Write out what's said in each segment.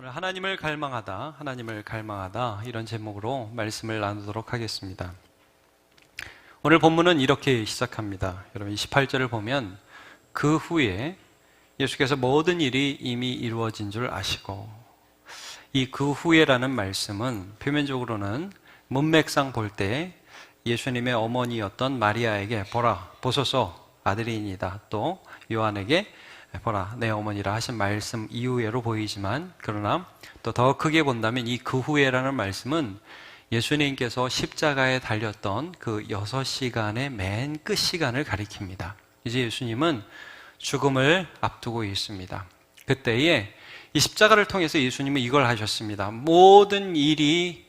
오늘 하나님을 갈망하다 이런 제목으로 말씀을 나누도록 하겠습니다. 오늘 본문은 이렇게 시작합니다. 여러분 28절을 보면 그 후에 예수께서 모든 일이 이미 이루어진 줄 아시고, 이 그 후에라는 말씀은 표면적으로는 문맥상 볼 때 예수님의 어머니였던 마리아에게 보소서 아들이니이다, 또 요한에게 보라 내 어머니라 하신 말씀 이후에로 보이지만, 그러나 또 더 크게 본다면 이 그 후에라는 말씀은 예수님께서 십자가에 달렸던 그 6시간의 맨 끝 시간을 가리킵니다. 이제 예수님은 죽음을 앞두고 있습니다. 그때에 이 십자가를 통해서 예수님은 이걸 하셨습니다. 모든 일이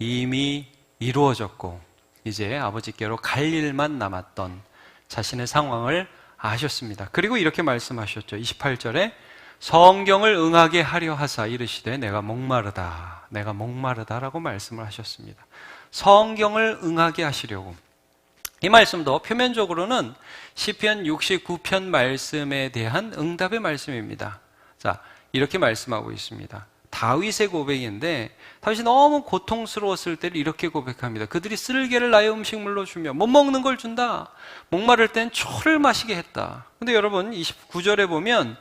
이미 이루어졌고 이제 아버지께로 갈 일만 남았던 자신의 상황을 아셨습니다. 그리고 이렇게 말씀하셨죠. 28절에 성경을 응하게 하려 하사 이르시되 내가 목마르다 라고 말씀을 하셨습니다. 성경을 응하게 하시려고. 이 말씀도 표면적으로는 시편 69편 말씀에 대한 응답의 말씀입니다. 자, 이렇게 말씀하고 있습니다. 다윗의 고백인데, 다윗이 너무 고통스러웠을 때를 이렇게 고백합니다. 그들이 쓸개를 나의 음식물로 주며 못 먹는 걸 준다. 목마를 땐 초를 마시게 했다. 근데 여러분 29절에 보면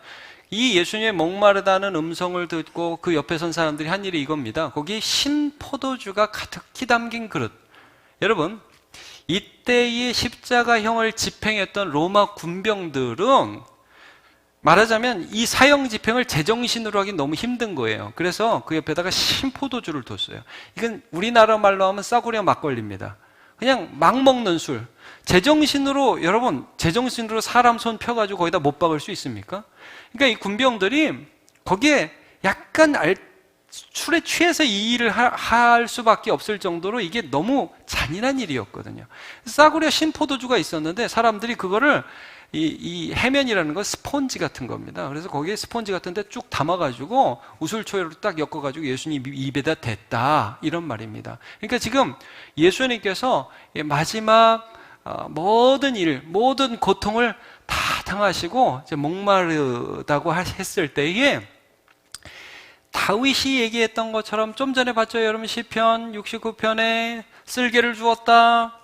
이 예수님의 목마르다는 음성을 듣고 그 옆에 선 사람들이 한 일이 이겁니다. 거기 신포도주가 가득히 담긴 그릇. 여러분, 이때의 십자가형을 집행했던 로마 군병들은 말하자면 이 사형 집행을 제정신으로 하기 너무 힘든 거예요. 그래서 그 옆에다가 신포도주를 뒀어요. 이건 우리나라 말로 하면 싸구려 막걸리입니다. 그냥 막 먹는 술. 여러분, 제정신으로 사람 손 펴가지고 거기다 못 박을 수 있습니까? 그러니까 이 군병들이 거기에 약간 술에 취해서 이 일을 할 수밖에 없을 정도로 이게 너무 잔인한 일이었거든요. 싸구려 신포도주가 있었는데 사람들이 그거를 이 해면이라는 건 스폰지 같은 겁니다. 그래서 거기에 스폰지 같은 데 쭉 담아가지고 우슬초로 딱 엮어가지고 예수님 입에다 댔다, 이런 말입니다. 그러니까 지금 예수님께서 마지막 모든 고통을 다 당하시고 이제 목마르다고 했을 때에 다윗이 얘기했던 것처럼, 좀 전에 봤죠 여러분, 시편 69편에 쓸개를 주었다.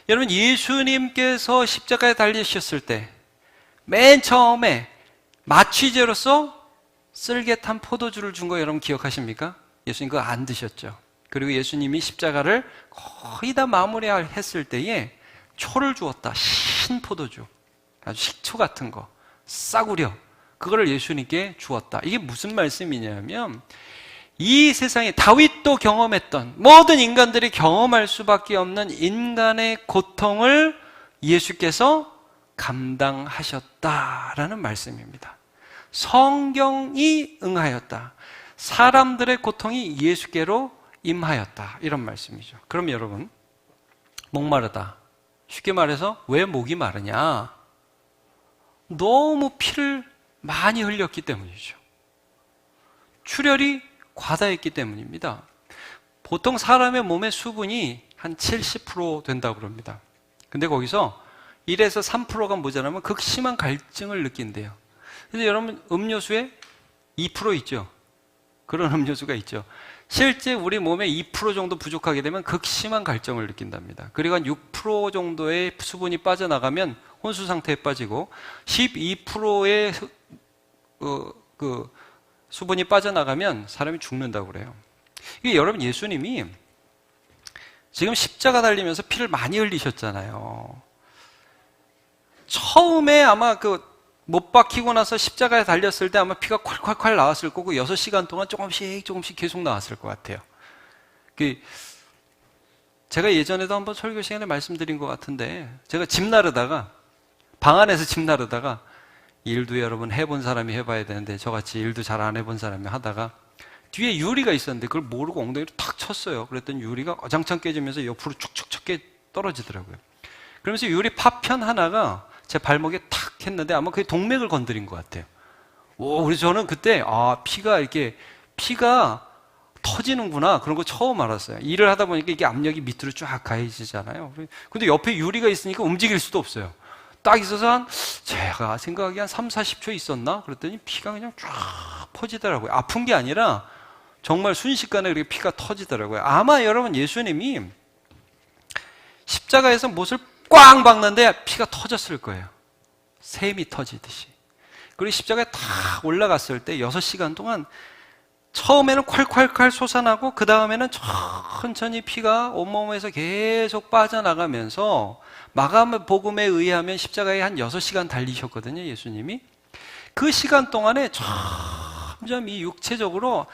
여러분, 예수님께서 십자가에 달리셨을 때 맨 처음에 마취제로서 쓸개 탄 포도주를 준 거 여러분 기억하십니까? 예수님 그거 안 드셨죠. 그리고 예수님이 십자가를 거의 다 마무리했을 때에 초를 주었다. 신포도주, 아주 식초 같은 거, 싸구려, 그거를 예수님께 주었다. 이게 무슨 말씀이냐면, 이 세상에 다윗도 경험했던, 모든 인간들이 경험할 수밖에 없는 인간의 고통을 예수께서 감당하셨다라는 말씀입니다. 성경이 응하였다. 사람들의 고통이 예수께로 임하였다, 이런 말씀이죠. 그럼 여러분, 목마르다, 쉽게 말해서 왜 목이 마르냐? 너무 피를 많이 흘렸기 때문이죠. 출혈이 과다했기 때문입니다. 보통 사람의 몸의 수분이 한 70% 된다고 그럽니다. 근데 거기서 1에서 3%가 모자라면 극심한 갈증을 느낀대요. 그래서 여러분, 음료수에 2% 있죠? 그런 음료수가 있죠. 실제 우리 몸에 2% 정도 부족하게 되면 극심한 갈증을 느낀답니다. 그리고 한 6% 정도의 수분이 빠져나가면 혼수 상태에 빠지고, 12%의 수분이 빠져나가면 사람이 죽는다고 그래요. 이게 여러분, 예수님이 지금 십자가 달리면서 피를 많이 흘리셨잖아요. 처음에 아마 못 박히고 나서 십자가에 달렸을 때 아마 피가 콸콸콸 나왔을 거고 6시간 동안 조금씩 계속 나왔을 것 같아요. 제가 예전에도 한번 설교 시간에 말씀드린 것 같은데, 제가 방 안에서 집 나르다가, 일도 여러분 해본 사람이 해봐야 되는데 저같이 일도 잘 안 해본 사람이 하다가 뒤에 유리가 있었는데 그걸 모르고 엉덩이로 탁 쳤어요. 그랬더니 유리가 어장창 깨지면서 옆으로 축축축 떨어지더라고요. 그러면서 유리 파편 하나가 제 발목에 탁 했는데 아마 그게 동맥을 건드린 것 같아요. 그래서 저는 그때 피가 터지는구나, 그런 거 처음 알았어요. 일을 하다 보니까 이게 압력이 밑으로 쫙 가해지잖아요. 근데 옆에 유리가 있으니까 움직일 수도 없어요. 딱 있어서 제가 생각하기에 한 3, 40초 있었나? 그랬더니 피가 그냥 쫙 퍼지더라고요. 아픈 게 아니라 정말 순식간에 이렇게 피가 터지더라고요. 아마 여러분 예수님이 십자가에서 못을 꽝 박는데 피가 터졌을 거예요. 샘이 터지듯이. 그리고 십자가에 탁 올라갔을 때 6시간 동안 처음에는 콸콸콸 솟아나고 그 다음에는 천천히 피가 온몸에서 계속 빠져나가면서 마감 복음에 의하면 십자가에 한 6시간 달리셨거든요, 예수님이. 그 시간 동안에 점점 이 육체적으로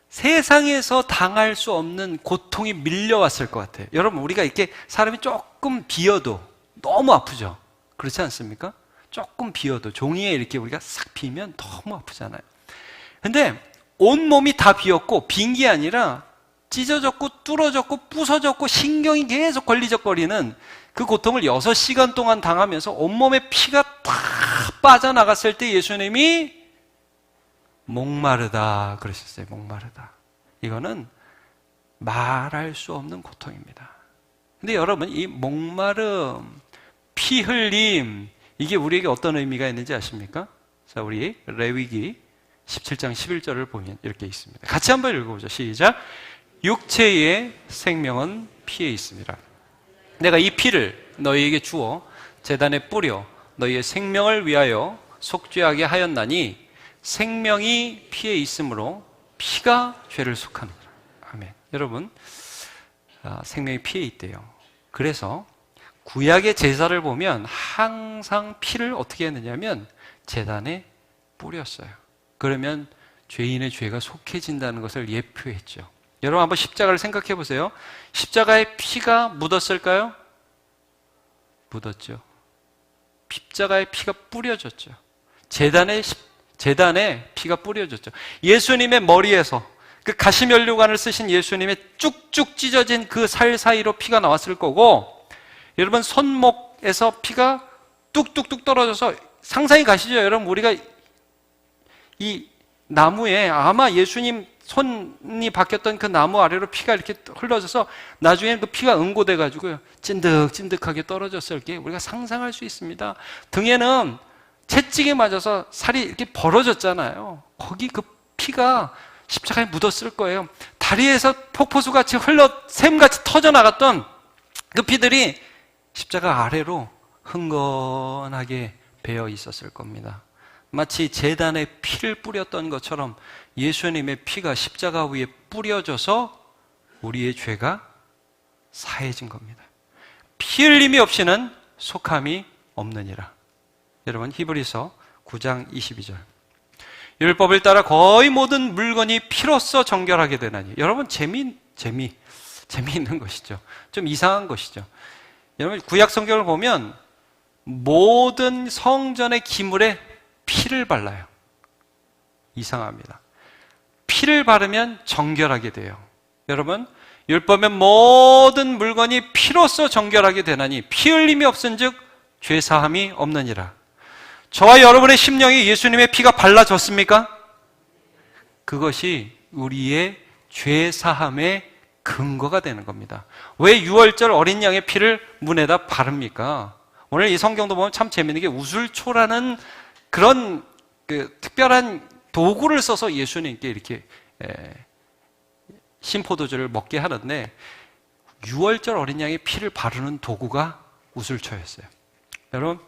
세상에서 당할 수 없는 고통이 밀려왔을 것 같아요. 여러분, 우리가 이렇게 사람이 조금 비어도 너무 아프죠? 그렇지 않습니까? 조금 비어도 종이에 이렇게 우리가 싹 비면 너무 아프잖아요. 근데 온몸이 다 비었고 빈 게 아니라 찢어졌고 뚫어졌고 부서졌고 신경이 계속 걸리적거리는 그 고통을 6시간 동안 당하면서 온몸에 피가 다 빠져나갔을 때 예수님이 목마르다 그러셨어요. 목마르다. 이거는 말할 수 없는 고통입니다. 근데 여러분, 이 목마름, 피 흘림, 이게 우리에게 어떤 의미가 있는지 아십니까? 자, 우리 레위기 17장 11절을 보면 이렇게 있습니다. 같이 한번 읽어보죠. 시작. 육체의 생명은 피에 있습니다. 내가 이 피를 너희에게 주어 제단에 뿌려 너희의 생명을 위하여 속죄하게 하였나니 생명이 피에 있으므로 피가 죄를 속하느니라. 아멘. 여러분, 생명이 피에 있대요. 그래서 구약의 제사를 보면 항상 피를 어떻게 했느냐면 제단에 뿌렸어요. 그러면 죄인의 죄가 속해진다는 것을 예표했죠. 여러분, 한번 십자가를 생각해 보세요. 십자가에 피가 묻었을까요? 묻었죠. 십자가에 피가 뿌려졌죠. 제단에 피가 뿌려졌죠. 예수님의 머리에서 그 가시면류관을 쓰신 예수님의 쭉쭉 찢어진 그 살 사이로 피가 나왔을 거고, 여러분 손목에서 피가 뚝뚝뚝 떨어져서 상상이 가시죠? 여러분, 우리가 이 나무에 아마 예수님 손이 박혔던 그 나무 아래로 피가 이렇게 흘러져서 나중에 그 피가 응고돼 가지고요 찐득찐득하게 떨어졌을 게 우리가 상상할 수 있습니다. 등에는 채찍에 맞아서 살이 이렇게 벌어졌잖아요. 거기 그 피가 십자가에 묻었을 거예요. 다리에서 폭포수같이 샘같이 터져나갔던 그 피들이 십자가 아래로 흥건하게 배어 있었을 겁니다. 마치 제단에 피를 뿌렸던 것처럼 예수님의 피가 십자가 위에 뿌려져서 우리의 죄가 사해진 겁니다. 피 흘림이 없이는 속함이 없느니라. 여러분, 히브리서 9장 22절. 율법을 따라 거의 모든 물건이 피로써 정결하게 되나니. 여러분, 재미있는 것이죠. 좀 이상한 것이죠. 여러분, 구약 성경을 보면 모든 성전의 기물에 피를 발라요. 이상합니다. 피를 바르면 정결하게 돼요. 여러분, 율법의 모든 물건이 피로써 정결하게 되나니 피 흘림이 없은즉 죄 사함이 없느니라. 저와 여러분의 심령이 예수님의 피가 발라졌습니까? 그것이 우리의 죄 사함의 근거가 되는 겁니다. 왜 6월절 어린 양의 피를 문에다 바릅니까? 오늘 이 성경도 보면 참 재미있는 게 우슬초라는 그런 특별한 도구를 써서 예수님께 이렇게 신포도주를 먹게 하는데 6월절 어린 양의 피를 바르는 도구가 우슬초였어요. 여러분,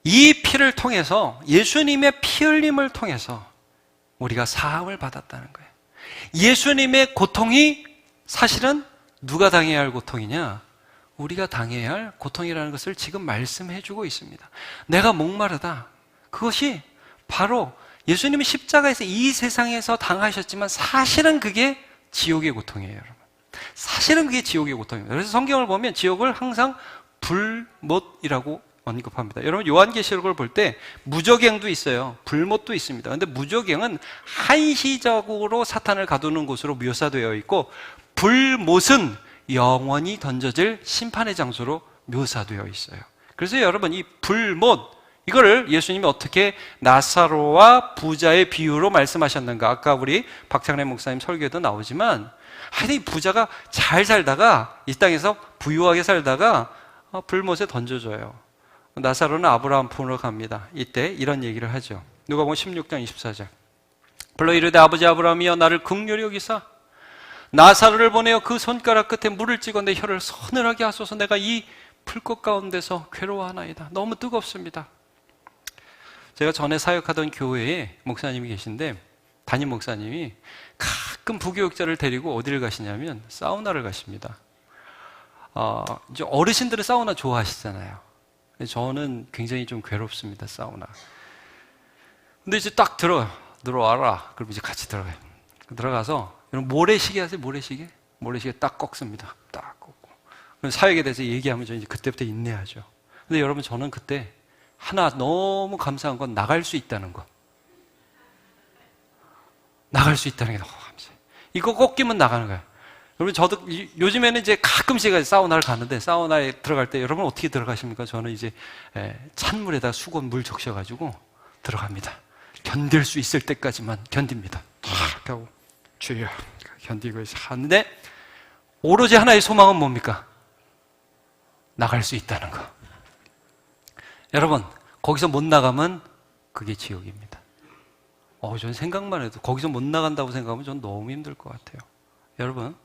이 피를 통해서 예수님의 피 흘림을 통해서 우리가 사함을 받았다는 거예요. 예수님의 고통이 사실은 누가 당해야 할 고통이냐? 우리가 당해야 할 고통이라는 것을 지금 말씀해 주고 있습니다. 내가 목마르다. 그것이 바로 예수님이 십자가에서 이 세상에서 당하셨지만 사실은 그게 지옥의 고통이에요, 여러분. 사실은 그게 지옥의 고통입니다. 그래서 성경을 보면 지옥을 항상 불못이라고 언급합니다. 여러분, 요한계시록을 볼 때 무저갱도 있어요. 불못도 있습니다. 그런데 무저갱은 한시적으로 사탄을 가두는 곳으로 묘사되어 있고, 불못은 영원히 던져질 심판의 장소로 묘사되어 있어요. 그래서 여러분, 이 불못, 이거를 예수님이 어떻게 나사로와 부자의 비유로 말씀하셨는가? 아까 우리 박창래 목사님 설교에도 나오지만, 하여튼 이 부자가 잘 살다가 이 땅에서 부유하게 살다가 불못에 던져져요. 나사로는 아브라함 품으로 갑니다. 이때 이런 얘기를 하죠. 누가복음 16장 24절. 불러 이르되 아버지 아브라함이여 나를 긍휼히 여기사 나사로를 보내어 그 손가락 끝에 물을 찍어 내 혀를 서늘하게 하소서. 내가 이 풀꽃 가운데서 괴로워하나이다. 너무 뜨겁습니다. 제가 전에 사역하던 교회에 목사님이 계신데 담임 목사님이 가끔 부교육자를 데리고 어디를 가시냐면 사우나를 가십니다. 이제 어르신들은 사우나 좋아하시잖아요. 저는 굉장히 좀 괴롭습니다, 사우나. 근데 이제 딱 들어와라. 그럼 이제 같이 들어가요. 들어가서 여러분 모래시계 하세요? 모래시계? 모래시계 딱 꺾습니다. 딱 꺾고. 그럼 사역에 대해서 얘기하면 저 이제 그때부터 인내하죠. 근데 여러분 저는 그때 하나 너무 감사한 건 나갈 수 있다는 거. 나갈 수 있다는 게 너무 감사해요. 이거 꺾이면 나가는 거예요. 여러분 저도 요즘에는 이제 가끔씩 사우나를 가는데 사우나에 들어갈 때 여러분 어떻게 들어가십니까? 저는 이제 찬물에다 수건 물 적셔가지고 들어갑니다. 견딜 수 있을 때까지만 견딥니다. 이렇게 하고 주여 견디고 하는데 오로지 하나의 소망은 뭡니까? 나갈 수 있다는 거. 여러분 거기서 못 나가면 그게 지옥입니다. 저는 생각만 해도 거기서 못 나간다고 생각하면 전 너무 힘들 것 같아요. 여러분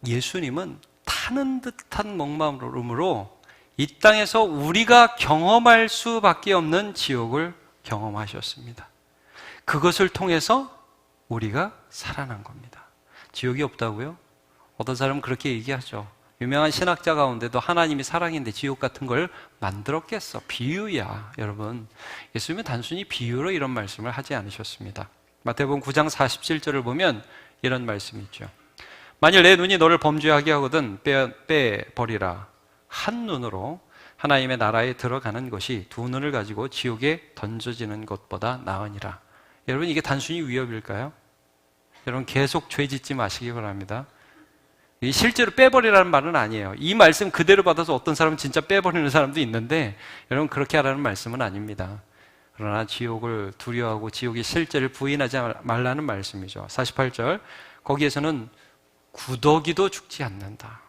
예수님은 타는 듯한 먹마름으로 이 땅에서 우리가 경험할 수밖에 없는 지옥을 경험하셨습니다. 그것을 통해서 우리가 살아난 겁니다. 지옥이 없다고요? 어떤 사람은 그렇게 얘기하죠. 유명한 신학자 가운데도 하나님이 사랑인데 지옥 같은 걸 만들었겠어. 비유야. 여러분 예수님은 단순히 비유로 이런 말씀을 하지 않으셨습니다. 마태복음 9장 47절을 보면 이런 말씀이 있죠. 만일 내 눈이 너를 범죄하게 하거든 빼버리라. 한 눈으로 하나님의 나라에 들어가는 것이 두 눈을 가지고 지옥에 던져지는 것보다 나으니라. 여러분 이게 단순히 위협일까요? 여러분 계속 죄 짓지 마시기 바랍니다. 실제로 빼버리라는 말은 아니에요. 이 말씀 그대로 받아서 어떤 사람은 진짜 빼버리는 사람도 있는데 여러분 그렇게 하라는 말씀은 아닙니다. 그러나 지옥을 두려워하고 지옥의 실제를 부인하지 말라는 말씀이죠. 48절 거기에서는 구더기도 죽지 않는다.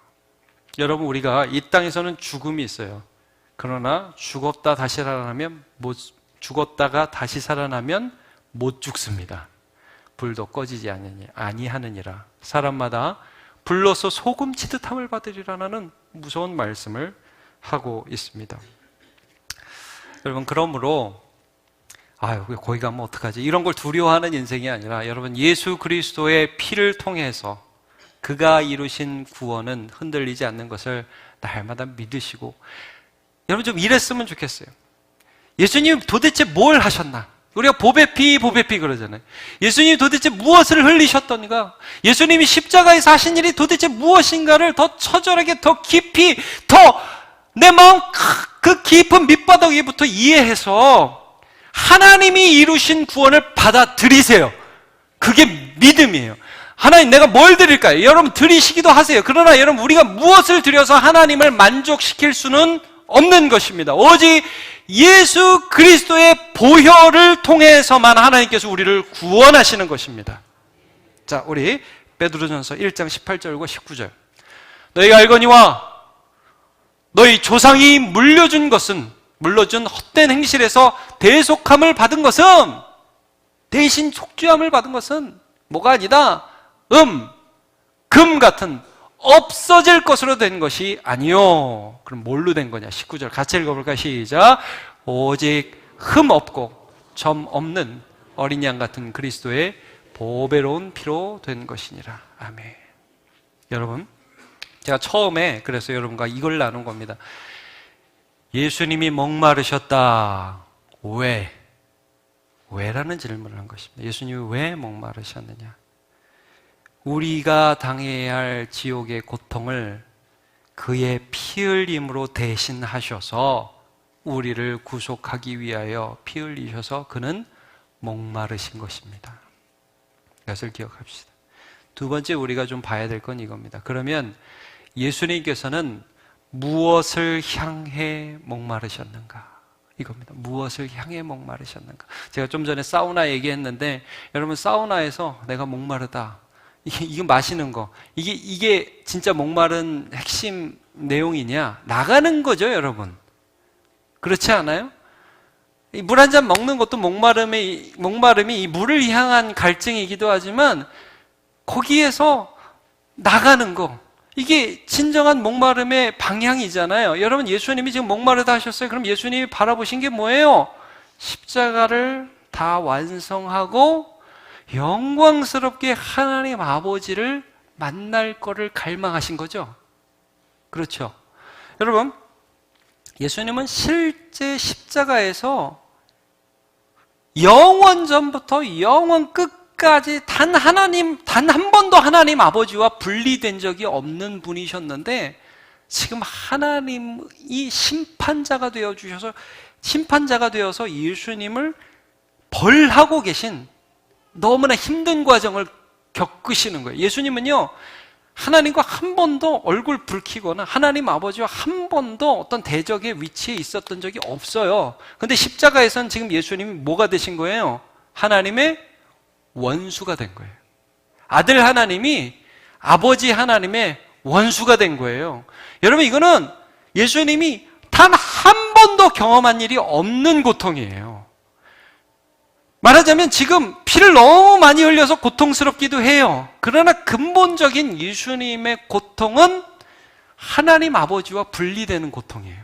여러분 우리가 이 땅에서는 죽음이 있어요. 그러나 죽었다가 다시 살아나면 못 죽습니다. 불도 꺼지지 아니하느니라. 사람마다 불로서 소금 치듯함을 받으리라는 무서운 말씀을 하고 있습니다. 여러분 그러므로 거기 가면 어떡하지? 이런 걸 두려워하는 인생이 아니라 여러분 예수 그리스도의 피를 통해서 그가 이루신 구원은 흔들리지 않는 것을 날마다 믿으시고 여러분 좀 이랬으면 좋겠어요. 예수님 도대체 뭘 하셨나? 우리가 보배피 그러잖아요. 예수님이 도대체 무엇을 흘리셨던가? 예수님이 십자가에서 하신 일이 도대체 무엇인가를 더 처절하게, 더 깊이, 더 내 마음 그 깊은 밑바닥에부터 이해해서 하나님이 이루신 구원을 받아들이세요. 그게 믿음이에요. 하나님 내가 뭘 드릴까요? 여러분 드리시기도 하세요. 그러나 여러분 우리가 무엇을 드려서 하나님을 만족시킬 수는 없는 것입니다. 오직 예수 그리스도의 보혈을 통해서만 하나님께서 우리를 구원하시는 것입니다. 자, 우리 베드로전서 1장 18절과 19절. 너희가 알거니와 너희 조상이 물려준 헛된 행실에서 대속함을 받은 것은 대신 속죄함을 받은 것은 뭐가 아니다. 금 같은 없어질 것으로 된 것이 아니요. 그럼 뭘로 된 거냐? 19절 같이 읽어볼까요? 시작. 오직 흠 없고 점 없는 어린 양 같은 그리스도의 보배로운 피로 된 것이니라. 아멘. 여러분 제가 처음에 그래서 여러분과 이걸 나눈 겁니다. 예수님이 목마르셨다. 왜라는 질문을 한 것입니다. 예수님이 왜 목마르셨느냐? 우리가 당해야 할 지옥의 고통을 그의 피 흘림으로 대신하셔서 우리를 구속하기 위하여 피 흘리셔서 그는 목마르신 것입니다. 이것을 기억합시다. 두 번째 우리가 좀 봐야 될 건 이겁니다. 그러면 예수님께서는 무엇을 향해 목마르셨는가? 이겁니다. 무엇을 향해 목마르셨는가? 제가 좀 전에 사우나 얘기했는데 여러분 사우나에서 내가 목마르다. 이게 마시는 거. 이게 진짜 목마른 핵심 내용이냐? 나가는 거죠, 여러분. 그렇지 않아요? 물 한 잔 먹는 것도 목마름이 이 물을 향한 갈증이기도 하지만 거기에서 나가는 거, 이게 진정한 목마름의 방향이잖아요. 여러분, 예수님이 지금 목마르다 하셨어요. 그럼 예수님이 바라보신 게 뭐예요? 십자가를 다 완성하고 영광스럽게 하나님 아버지를 만날 거를 갈망하신 거죠. 그렇죠. 여러분, 예수님은 실제 십자가에서 영원 전부터 영원 끝까지 단 한 번도 하나님 아버지와 분리된 적이 없는 분이셨는데, 지금 하나님이 심판자가 되어서 예수님을 벌하고 계신 너무나 힘든 과정을 겪으시는 거예요. 예수님은요, 하나님과 한 번도 얼굴 붉히거나 하나님 아버지와 한 번도 어떤 대적의 위치에 있었던 적이 없어요. 근데 십자가에서는 지금 예수님이 뭐가 되신 거예요? 하나님의 원수가 된 거예요. 아들 하나님이 아버지 하나님의 원수가 된 거예요. 여러분, 이거는 예수님이 단 한 번도 경험한 일이 없는 고통이에요. 말하자면 지금 피를 너무 많이 흘려서 고통스럽기도 해요. 그러나 근본적인 예수님의 고통은 하나님 아버지와 분리되는 고통이에요.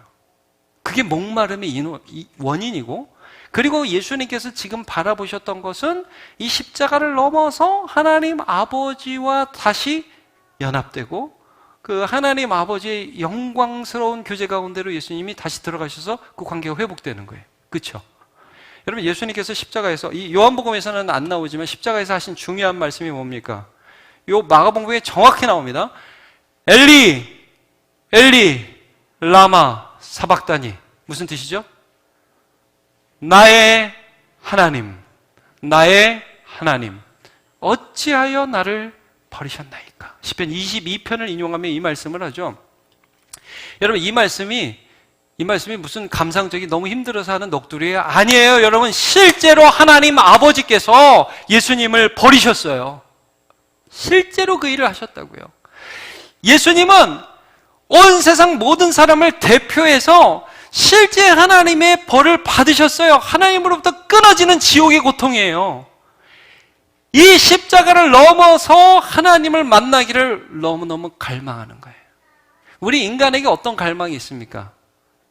그게 목마름의 원인이고, 그리고 예수님께서 지금 바라보셨던 것은 이 십자가를 넘어서 하나님 아버지와 다시 연합되고 그 하나님 아버지의 영광스러운 교제 가운데로 예수님이 다시 들어가셔서 그 관계가 회복되는 거예요. 그렇죠? 여러분, 예수님께서 십자가에서, 이 요한복음에서는 안 나오지만 십자가에서 하신 중요한 말씀이 뭡니까? 요 마가복음에 정확히 나옵니다. 엘리, 엘리, 라마, 사박다니. 무슨 뜻이죠? 나의 하나님, 나의 하나님, 어찌하여 나를 버리셨나이까? 시편 22편을 인용하며 이 말씀을 하죠. 여러분, 이 말씀이 무슨 감상적이 너무 힘들어서 하는 넋두리예요? 아니에요. 여러분, 실제로 하나님 아버지께서 예수님을 버리셨어요. 실제로 그 일을 하셨다고요. 예수님은 온 세상 모든 사람을 대표해서 실제 하나님의 벌을 받으셨어요. 하나님으로부터 끊어지는 지옥의 고통이에요. 이 십자가를 넘어서 하나님을 만나기를 너무너무 갈망하는 거예요. 우리 인간에게 어떤 갈망이 있습니까?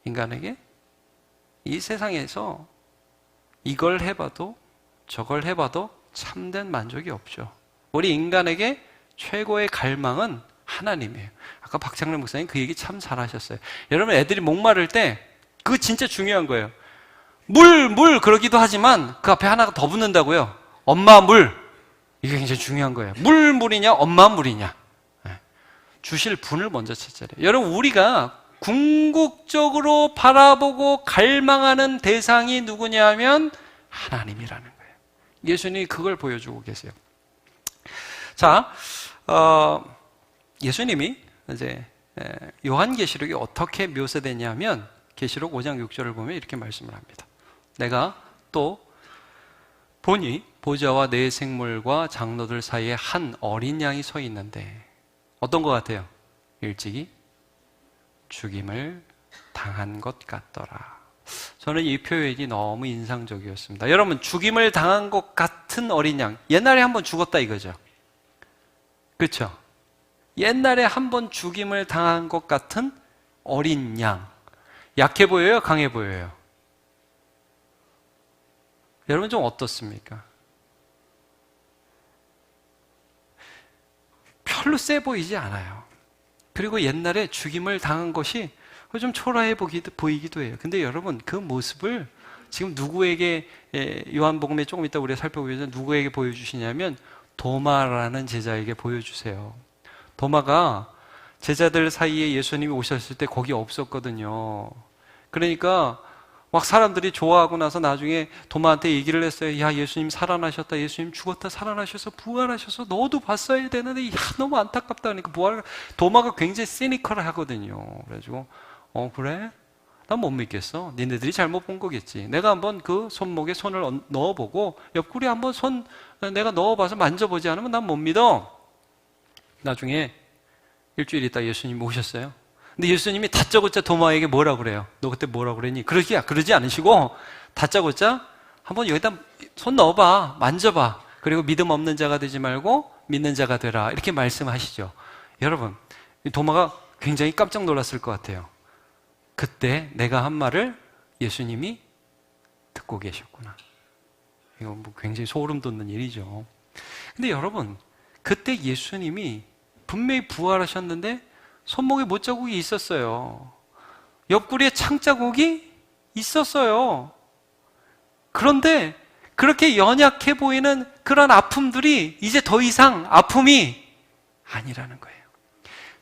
인간에게 이 세상에서 이걸 해봐도 저걸 해봐도 참된 만족이 없죠. 우리 인간에게 최고의 갈망은 하나님이에요. 아까 박창래 목사님 그 얘기 참 잘하셨어요. 여러분, 애들이 목마를 때 그거 진짜 중요한 거예요. 물 그러기도 하지만 그 앞에 하나가 더 붙는다고요. 엄마 물. 이게 굉장히 중요한 거예요. 물이냐 엄마 물이냐. 주실 분을 먼저 찾아야 돼요. 여러분, 우리가 궁극적으로 바라보고 갈망하는 대상이 누구냐면 하나님이라는 거예요. 예수님이 그걸 보여주고 계세요. 자, 예수님이 이제 요한계시록이 어떻게 묘사되냐면 계시록 5장 6절을 보면 이렇게 말씀을 합니다. 내가 또 보니 보좌와 네 생물과 장로들 사이에 한 어린 양이 서 있는데 어떤 것 같아요? 일찍이 죽임을 당한 것 같더라. 저는 이 표현이 너무 인상적이었습니다. 여러분, 죽임을 당한 것 같은 어린 양, 옛날에 한번 죽었다 이거죠. 그렇죠? 옛날에 한번 죽임을 당한 것 같은 어린 양. 약해 보여요? 강해 보여요? 여러분, 좀 어떻습니까? 별로 세 보이지 않아요. 그리고 옛날에 죽임을 당한 것이 좀 초라해 보이기도 해요. 근데 여러분, 그 모습을 지금 누구에게, 요한복음에 조금 이따 우리가 살펴보면 누구에게 보여주시냐면 도마라는 제자에게 보여주세요. 도마가 제자들 사이에 예수님이 오셨을 때 거기 없었거든요. 그러니까 막 사람들이 좋아하고 나서 나중에 도마한테 얘기를 했어요. 야, 예수님 살아나셨다. 예수님 죽었다 살아나셔서 부활하셔서 너도 봤어야 되는데 야, 너무 안타깝다. 그러니까 도마가 굉장히 시니컬하거든요. 그래가지고 그래? 난 못 믿겠어. 니네들이 잘못 본 거겠지. 내가 한번 그 손목에 손을 넣어보고 옆구리 한번 손 내가 넣어봐서 만져보지 않으면 난 못 믿어. 나중에 일주일 있다 예수님이 오셨어요. 근데 예수님이 다짜고짜 도마에게 뭐라 그래요? 너 그때 뭐라 그랬니? 그러지 않으시고 다짜고짜 한번 여기다 손 넣어봐, 만져봐. 그리고 믿음 없는 자가 되지 말고 믿는 자가 되라. 이렇게 말씀하시죠. 여러분, 도마가 굉장히 깜짝 놀랐을 것 같아요. 그때 내가 한 말을 예수님이 듣고 계셨구나. 이거 뭐 굉장히 소름 돋는 일이죠. 근데 여러분, 그때 예수님이 분명히 부활하셨는데 손목에 못자국이 있었어요. 옆구리에 창자국이 있었어요. 그런데 그렇게 연약해 보이는 그런 아픔들이 이제 더 이상 아픔이 아니라는 거예요.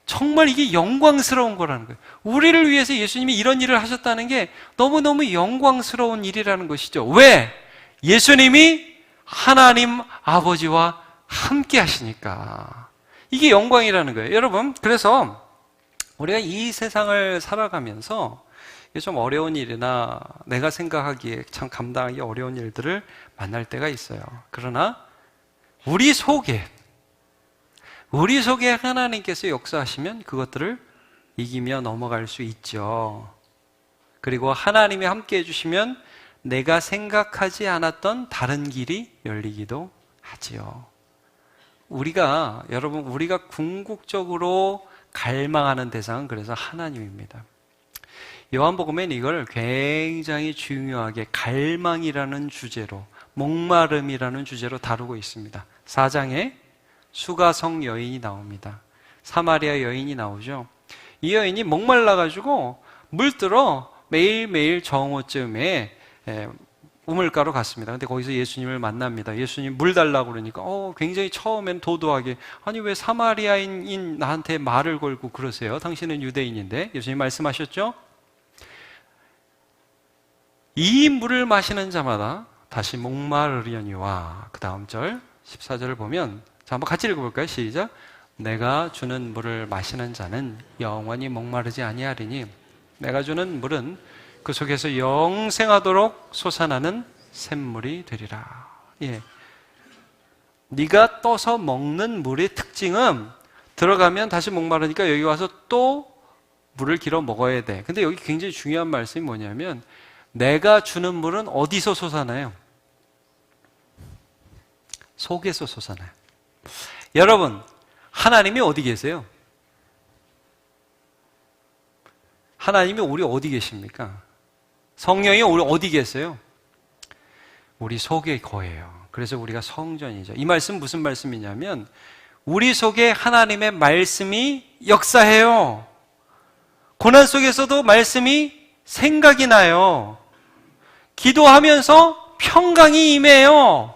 정말 이게 영광스러운 거라는 거예요. 우리를 위해서 예수님이 이런 일을 하셨다는 게 너무너무 영광스러운 일이라는 것이죠. 왜? 예수님이 하나님 아버지와 함께 하시니까. 이게 영광이라는 거예요. 여러분, 그래서 우리가 이 세상을 살아가면서 좀 어려운 일이나 내가 생각하기에 참 감당하기 어려운 일들을 만날 때가 있어요. 그러나 우리 속에 하나님께서 역사하시면 그것들을 이기며 넘어갈 수 있죠. 그리고 하나님이 함께 해주시면 내가 생각하지 않았던 다른 길이 열리기도 하지요. 여러분, 우리가 궁극적으로 갈망하는 대상은 그래서 하나님입니다. 요한복음엔 이걸 굉장히 중요하게 갈망이라는 주제로, 목마름이라는 주제로 다루고 있습니다. 4장에 수가성 여인이 나옵니다. 사마리아 여인이 나오죠. 이 여인이 목말라가지고 물들어 매일매일 정오쯤에 우물가로 갔습니다. 근데 거기서 예수님을 만납니다. 예수님 물 달라고 그러니까 굉장히 처음엔 도도하게, 아니 왜 사마리아인인 나한테 말을 걸고 그러세요? 당신은 유대인인데. 예수님 말씀하셨죠? 이 물을 마시는 자마다 다시 목마르려니와, 그 다음 절 14절을 보면, 자 한번 같이 읽어볼까요? 시작. 내가 주는 물을 마시는 자는 영원히 목마르지 아니하리니 내가 주는 물은 그 속에서 영생하도록 솟아나는 샘물이 되리라. 예. 네가 떠서 먹는 물의 특징은 들어가면 다시 목마르니까 여기 와서 또 물을 길어 먹어야 돼. 근데 여기 굉장히 중요한 말씀이 뭐냐면, 내가 주는 물은 어디서 솟아나요? 속에서 솟아나요. 여러분, 하나님이 어디 계세요? 하나님이 우리 어디 계십니까? 성령이 우리 어디 계세요? 우리 속에 거해요. 그래서 우리가 성전이죠. 이 말씀 무슨 말씀이냐면, 우리 속에 하나님의 말씀이 역사해요. 고난 속에서도 말씀이 생각이 나요. 기도하면서 평강이 임해요.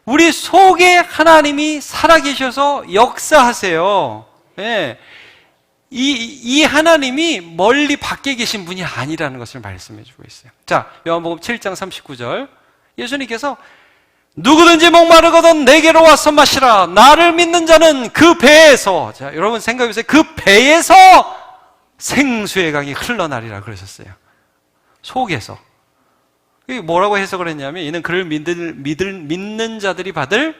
우리 속에 하나님이 살아계셔서 역사하세요. 예. 이 하나님이 멀리 밖에 계신 분이 아니라는 것을 말씀해 주고 있어요. 자, 요한복음 7장 39절. 예수님께서 누구든지 목마르거든 내게로 와서 마시라. 나를 믿는 자는 그 배에서, 자, 여러분 생각해 보세요. 그 배에서 생수의 강이 흘러나리라 그러셨어요. 속에서. 이게 뭐라고 해석을 했냐면, 이는 그를 믿는 자들이 받을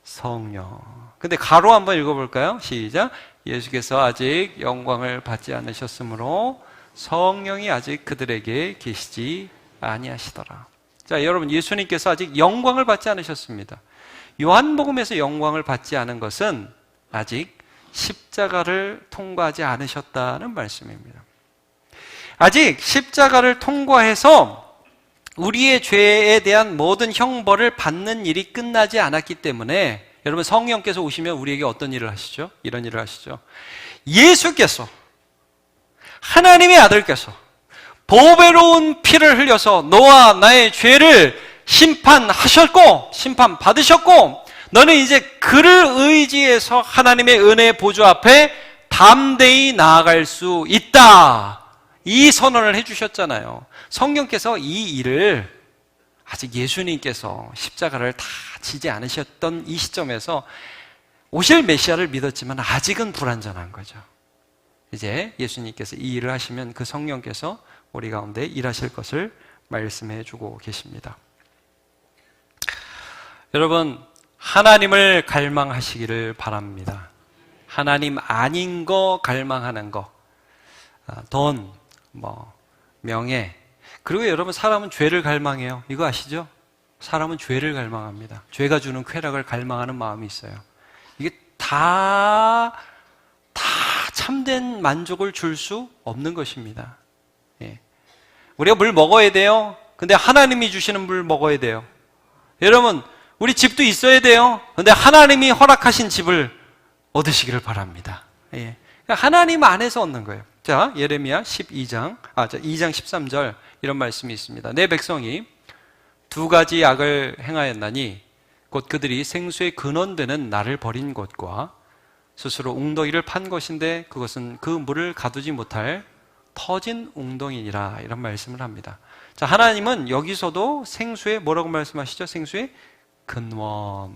성령. 근데 가로 한번 읽어볼까요? 시작. 예수께서 아직 영광을 받지 않으셨으므로 성령이 아직 그들에게 계시지 아니하시더라. 자, 여러분, 예수님께서 아직 영광을 받지 않으셨습니다. 요한복음에서 영광을 받지 않은 것은 아직 십자가를 통과하지 않으셨다는 말씀입니다. 아직 십자가를 통과해서 우리의 죄에 대한 모든 형벌을 받는 일이 끝나지 않았기 때문에, 여러분, 성령께서 오시면 우리에게 어떤 일을 하시죠? 이런 일을 하시죠. 예수께서, 하나님의 아들께서 보배로운 피를 흘려서 너와 나의 죄를 심판하셨고, 심판받으셨고, 너는 이제 그를 의지해서 하나님의 은혜 보좌 앞에 담대히 나아갈 수 있다. 이 선언을 해주셨잖아요. 성령께서 이 일을 아직 예수님께서 십자가를 다 지지 않으셨던 이 시점에서 오실 메시아를 믿었지만 아직은 불완전한 거죠. 이제 예수님께서 이 일을 하시면 그 성령께서 우리 가운데 일하실 것을 말씀해 주고 계십니다. 여러분, 하나님을 갈망하시기를 바랍니다. 하나님 아닌 거 갈망하는 거, 돈, 명예, 그리고 여러분, 사람은 죄를 갈망해요. 이거 아시죠? 사람은 죄를 갈망합니다. 죄가 주는 쾌락을 갈망하는 마음이 있어요. 이게 다 참된 만족을 줄 수 없는 것입니다. 예. 우리가 물 먹어야 돼요. 근데 하나님이 주시는 물 먹어야 돼요. 여러분, 우리 집도 있어야 돼요. 근데 하나님이 허락하신 집을 얻으시기를 바랍니다. 예. 하나님 안에서 얻는 거예요. 자, 예레미야 2장 13절 이런 말씀이 있습니다. 내 백성이 두 가지 악을 행하였나니 곧 그들이 생수의 근원되는 나를 버린 것과 스스로 웅덩이를 판 것인데 그것은 그 물을 가두지 못할 터진 웅덩이니라, 이런 말씀을 합니다. 자, 하나님은 여기서도 생수의 뭐라고 말씀하시죠? 생수의 근원.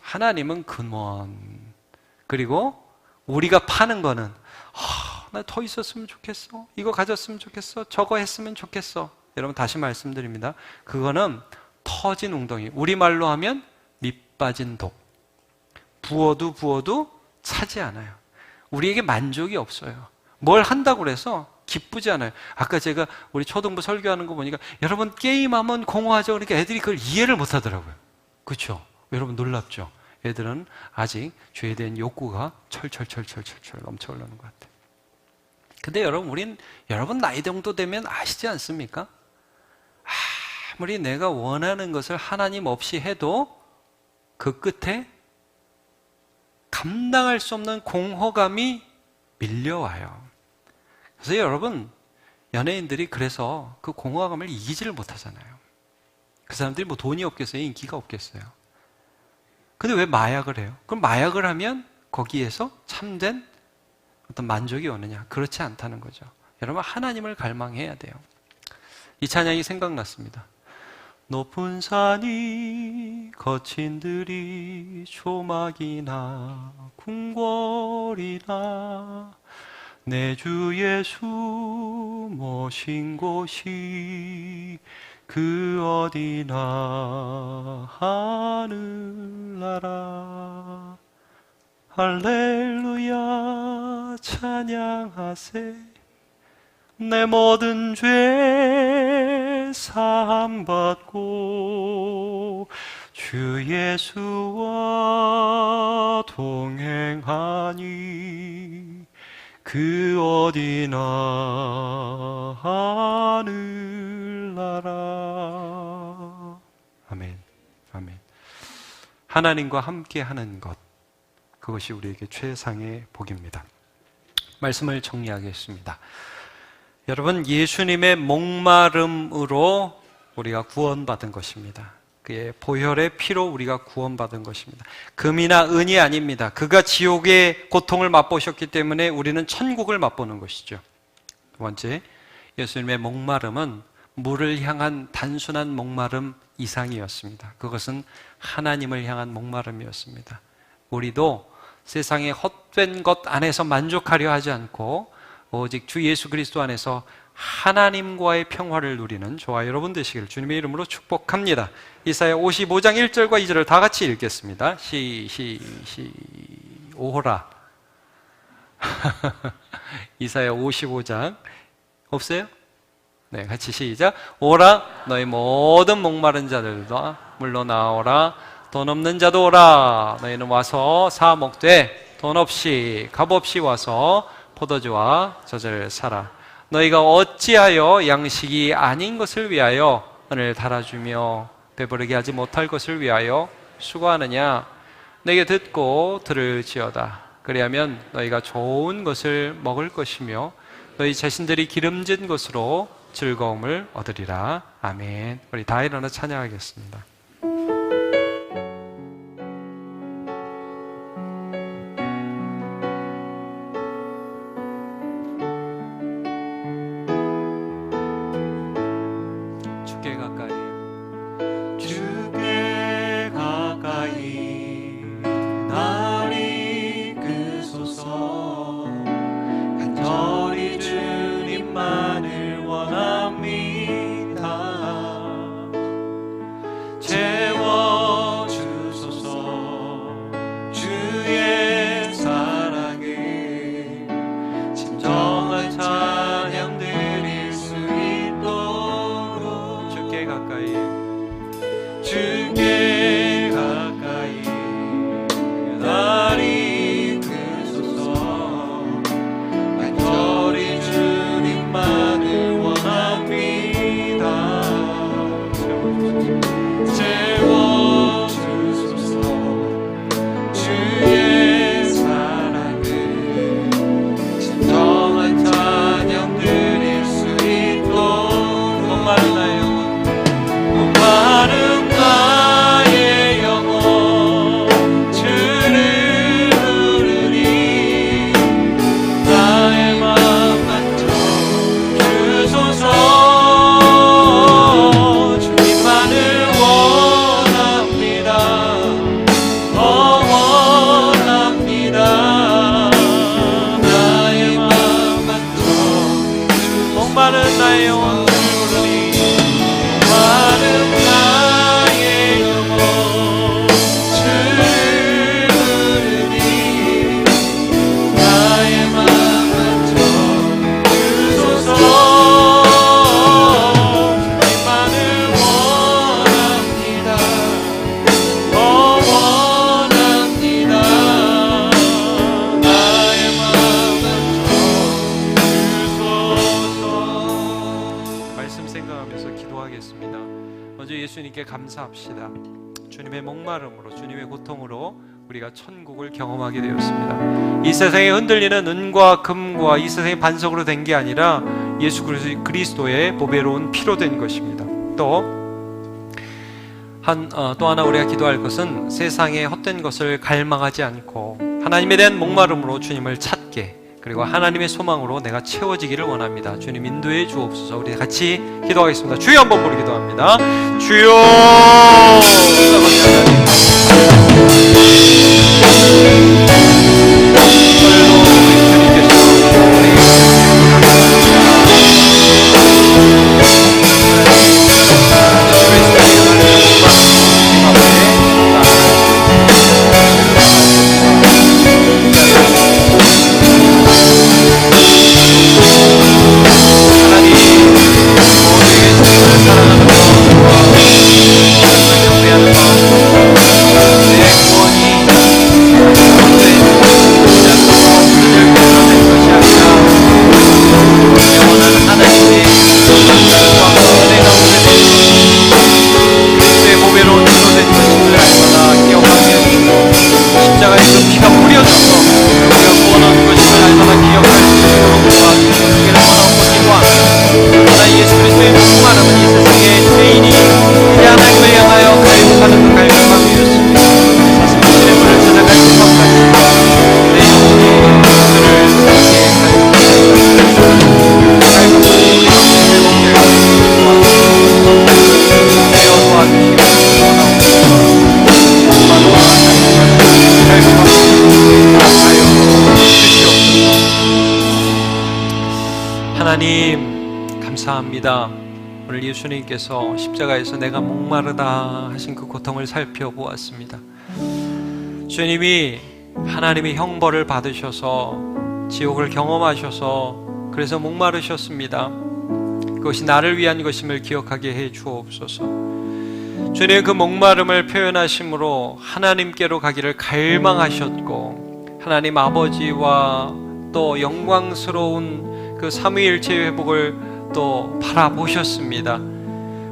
하나님은 근원. 그리고 우리가 파는 거는 나 더 있었으면 좋겠어. 이거 가졌으면 좋겠어. 저거 했으면 좋겠어. 여러분, 다시 말씀드립니다. 그거는 터진 웅덩이. 우리말로 하면 밑 빠진 독. 부어도 차지 않아요. 우리에게 만족이 없어요. 뭘 한다고 그래서 기쁘지 않아요. 아까 제가 우리 초등부 설교하는 거 보니까 여러분, 게임하면 공허하죠. 그러니까 애들이 그걸 이해를 못 하더라고요. 그렇죠? 여러분, 놀랍죠? 애들은 아직 죄에 대한 욕구가 철철 넘쳐 올라오는 것 같아요. 근데 여러분, 여러분 나이 정도 되면 아시지 않습니까? 아무리 내가 원하는 것을 하나님 없이 해도 그 끝에 감당할 수 없는 공허감이 밀려와요. 그래서 여러분, 연예인들이 그래서 그 공허감을 이기지를 못하잖아요. 그 사람들이 뭐 돈이 없겠어요? 인기가 없겠어요? 근데 왜 마약을 해요? 그럼 마약을 하면 거기에서 참된 어떤 만족이 오느냐? 그렇지 않다는 거죠. 여러분, 하나님을 갈망해야 돼요. 이 찬양이 생각났습니다. 높은 산이 거친 들이 조막이나 궁궐이나 내 주 예수 모신 곳이 그 어디나 하늘나라 할렐루야 찬양하세 내 모든 죄 사함받고 주 예수와 동행하니 그 어디나 하늘나라. 아멘. 아멘. 하나님과 함께하는 것, 그것이 우리에게 최상의 복입니다. 말씀을 정리하겠습니다. 여러분, 예수님의 목마름으로 우리가 구원받은 것입니다. 그의 보혈의 피로 우리가 구원받은 것입니다. 금이나 은이 아닙니다. 그가 지옥의 고통을 맛보셨기 때문에 우리는 천국을 맛보는 것이죠. 두 번째, 예수님의 목마름은 물을 향한 단순한 목마름 이상이었습니다. 그것은 하나님을 향한 목마름이었습니다. 우리도 세상의 헛된 것 안에서 만족하려 하지 않고 오직 주 예수 그리스도 안에서 하나님과의 평화를 누리는 저와 여러분 되시기를 주님의 이름으로 축복합니다. 이사야 55장 1절과 2절을 다 같이 읽겠습니다. 오호라. 이사야 55장 없어요? 네, 같이 시작. 오라 너희 모든 목마른 자들도 물러나오라. 돈 없는 자도 오라. 너희는 와서 사 먹되 돈 없이 값 없이 와서 포도주와 젖을 사라. 너희가 어찌하여 양식이 아닌 것을 위하여 은을 달아주며 배부르게 하지 못할 것을 위하여 수고하느냐? 내게 듣고 들을지어다. 그리하면 너희가 좋은 것을 먹을 것이며 너희 자신들이 기름진 것으로 즐거움을 얻으리라. 아멘. 우리 다 일어나 찬양하겠습니다. 주님께 감사합시다. 주님의 목마름으로, 주님의 고통으로 우리가 천국을 경험하게 되었습니다. 이 세상에 흔들리는 은과 금과 이 세상의 반석으로 된 게 아니라 예수 그리스도의 보배로운 피로 된 것입니다. 또 하나 우리가 기도할 것은 세상의 헛된 것을 갈망하지 않고 하나님에 대한 목마름으로 주님을 찾게, 그리고 하나님의 소망으로 내가 채워지기를 원합니다. 주님 인도해 주옵소서. 우리 같이 기도하겠습니다. 주여 한번 부르 기도합니다. 주여. 하나님 감사합니다. 오늘 예수님께서 십자가에서 내가 목마르다 하신 그 고통을 살펴보았습니다. 주님이 하나님의 형벌을 받으셔서 지옥을 경험하셔서 그래서 목마르셨습니다. 그것이 나를 위한 것임을 기억하게 해 주옵소서. 주님의 그 목마름을 표현하심으로 하나님께로 가기를 갈망하셨고 하나님 아버지와 또 영광스러운 그 삼위일체 회복을 또 바라보셨습니다.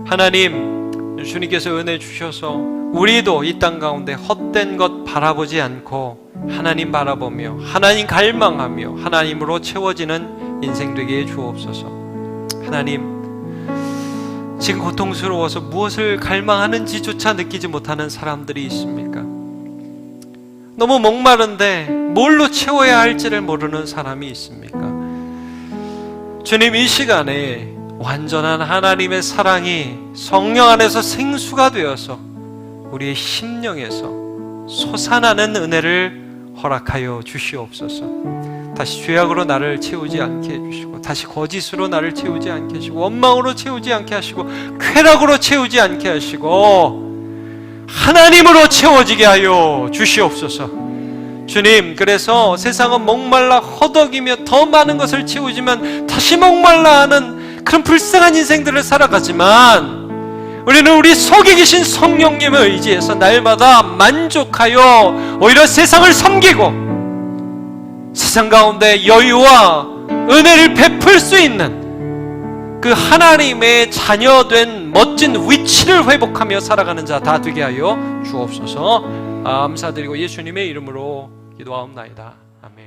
하나님, 주님께서 은혜 주셔서 우리도 이 땅 가운데 헛된 것 바라보지 않고 하나님 바라보며 하나님 갈망하며 하나님으로 채워지는 인생 되게 해 주옵소서. 하나님, 지금 고통스러워서 무엇을 갈망하는지조차 느끼지 못하는 사람들이 있습니까? 너무 목마른데 뭘로 채워야 할지를 모르는 사람이 있습니까? 주님, 이 시간에 완전한 하나님의 사랑이 성령 안에서 생수가 되어서 우리의 심령에서 솟아나는 은혜를 허락하여 주시옵소서. 다시 죄악으로 나를 채우지 않게 해주시고 다시 거짓으로 나를 채우지 않게 하시고 원망으로 채우지 않게 하시고 쾌락으로 채우지 않게 하시고 하나님으로 채워지게 하여 주시옵소서. 주님, 그래서 세상은 목말라 허덕이며 더 많은 것을 채우지만 다시 목말라 하는 그런 불쌍한 인생들을 살아가지만 우리는 우리 속에 계신 성령님을 의지해서 날마다 만족하여 오히려 세상을 섬기고 세상 가운데 여유와 은혜를 베풀 수 있는 그 하나님의 자녀된 멋진 위치를 회복하며 살아가는 자 다 되게 하여 주옵소서. 감사드리고 예수님의 이름으로 기도하옵나이다. 아멘.